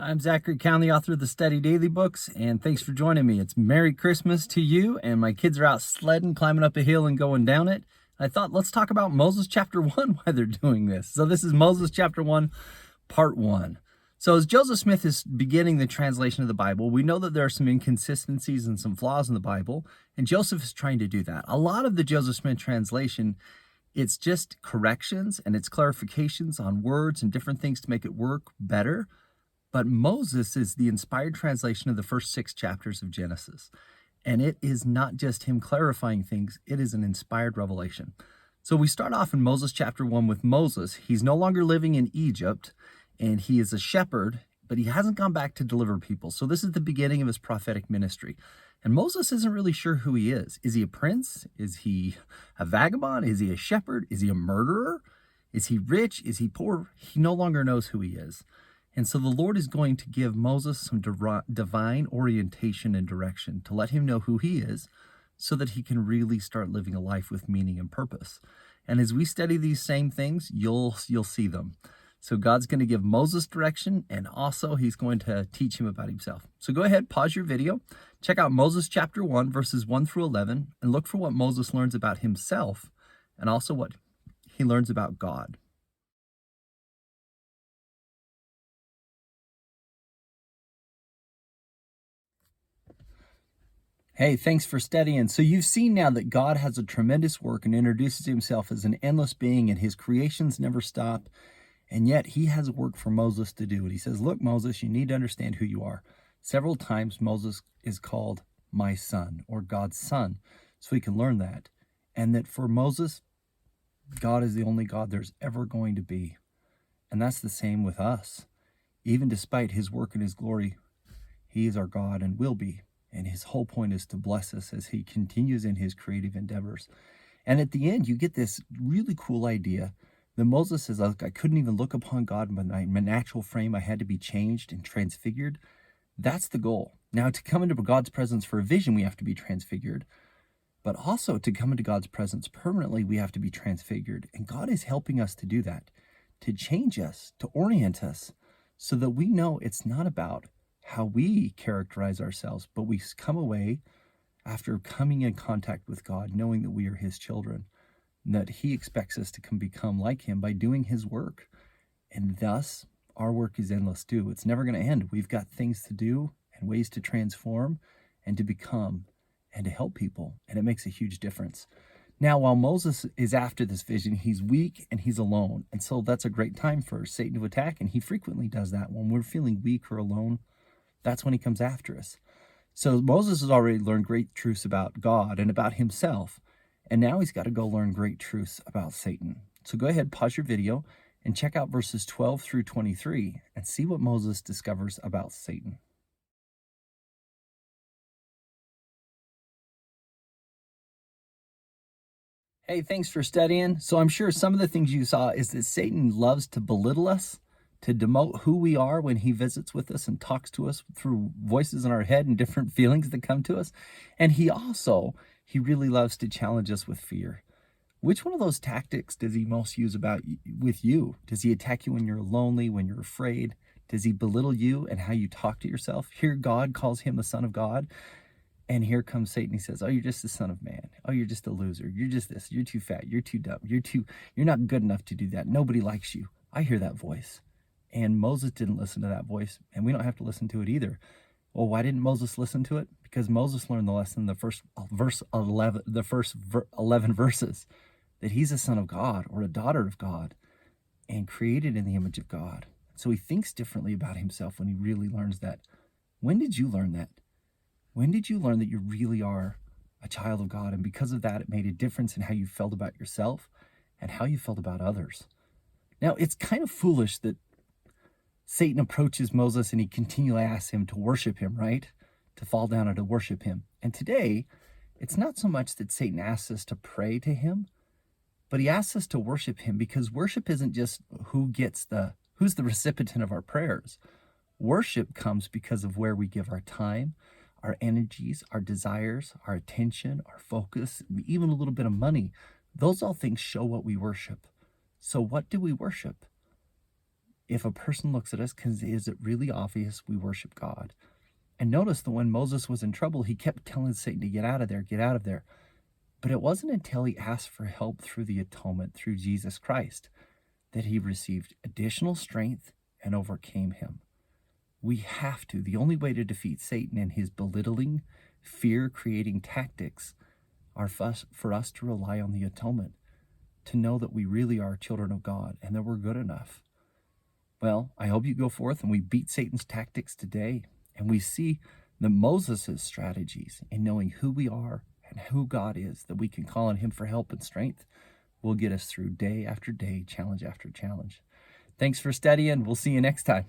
I'm Zachary Cowan, the author of the Study Daily books, and thanks for joining me. It's Merry Christmas to you, and my kids are out sledding, climbing up a hill and going down it. I thought, let's talk about Moses chapter 1 while they're doing this. So this is Moses chapter 1, part 1. So as Joseph Smith is beginning the translation of the Bible, we know that there are some inconsistencies and some flaws in the Bible, and Joseph is trying to do that. A lot of the Joseph Smith translation, it's just corrections and it's clarifications on words and different things to make it work better. But Moses is the inspired translation of the first 6 chapters of Genesis. And it is not just him clarifying things, it is an inspired revelation. So we start off in Moses chapter 1 with Moses. He's no longer living in Egypt, and he is a shepherd, but he hasn't gone back to deliver people. So this is the beginning of his prophetic ministry. And Moses isn't really sure who he is. Is he a prince? Is he a vagabond? Is he a shepherd? Is he a murderer? Is he rich? Is he poor? He no longer knows who he is. And so the Lord is going to give Moses some divine orientation and direction to let him know who he is so that he can really start living a life with meaning and purpose. And as we study these same things, you'll see them. So God's going to give Moses direction, and also he's going to teach him about himself. So go ahead, pause your video, check out Moses chapter 1, verses 1 through 11, and look for what Moses learns about himself and also what he learns about God. Hey, thanks for studying. So you've seen now that God has a tremendous work and introduces himself as an endless being, and his creations never stop. And yet he has work for Moses to do. And he says, look, Moses, you need to understand who you are. Several times Moses is called my son or God's son. So we can learn that. And that for Moses, God is the only God there's ever going to be. And that's the same with us. Even despite his work and his glory, he is our God and will be. And his whole point is to bless us as he continues in his creative endeavors. And at the end, you get this really cool idea that Moses says, look, I couldn't even look upon God in my natural frame. I had to be changed and transfigured. That's the goal. Now, to come into God's presence for a vision, we have to be transfigured. But also to come into God's presence permanently, we have to be transfigured. And God is helping us to do that, to change us, to orient us, so that we know it's not about how we characterize ourselves, but we come away after coming in contact with God, knowing that we are his children, and that he expects us to become like him by doing his work. And thus, our work is endless too. It's never going to end. We've got things to do and ways to transform and to become and to help people. And it makes a huge difference. Now, while Moses is after this vision, he's weak and he's alone. And so that's a great time for Satan to attack. And he frequently does that when we're feeling weak or alone. That's when he comes after us. So Moses has already learned great truths about God and about himself. And now he's got to go learn great truths about Satan. So go ahead, pause your video, and check out verses 12 through 23 and see what Moses discovers about Satan. Hey, thanks for studying. So I'm sure some of the things you saw is that Satan loves to belittle us, to demote who we are when he visits with us and talks to us through voices in our head and different feelings that come to us. And he really loves to challenge us with fear. Which one of those tactics does he most use with you? Does he attack you when you're lonely, when you're afraid? Does he belittle you and how you talk to yourself? Here God calls him the Son of God. And here comes Satan. He says, oh, you're just the son of man. Oh, you're just a loser. You're just this. You're too fat. You're too dumb. You're not good enough to do that. Nobody likes you. I hear that voice. And Moses didn't listen to that voice, and we don't have to listen to it either. Well, why didn't Moses listen to it? Because Moses learned the lesson in the first 11 verses, that he's a son of God or a daughter of God and created in the image of God. So he thinks differently about himself when he really learns that. When did you learn that? When did you learn that you really are a child of God? And because of that, it made a difference in how you felt about yourself and how you felt about others. Now, it's kind of foolish that Satan approaches Moses and he continually asks him to worship him, right? To fall down and to worship him. And today, it's not so much that Satan asks us to pray to him, but he asks us to worship him, because worship isn't just who's the recipient of our prayers. Worship comes because of where we give our time, our energies, our desires, our attention, our focus, even a little bit of money. Those all things show what we worship. So what do we worship? if a person looks at us, is it really obvious we worship God? And notice that when Moses was in trouble, he kept telling Satan to get out of there, get out of there. But it wasn't until he asked for help through the atonement, through Jesus Christ, that he received additional strength and overcame him. We have to. The only way to defeat Satan and his belittling, fear-creating tactics are for us to rely on the atonement, to know that we really are children of God and that we're good enough. Well, I hope you go forth and we beat Satan's tactics today, and we see the Moses' strategies in knowing who we are and who God is, that we can call on him for help and strength, will get us through day after day, challenge after challenge. Thanks for studying. We'll see you next time.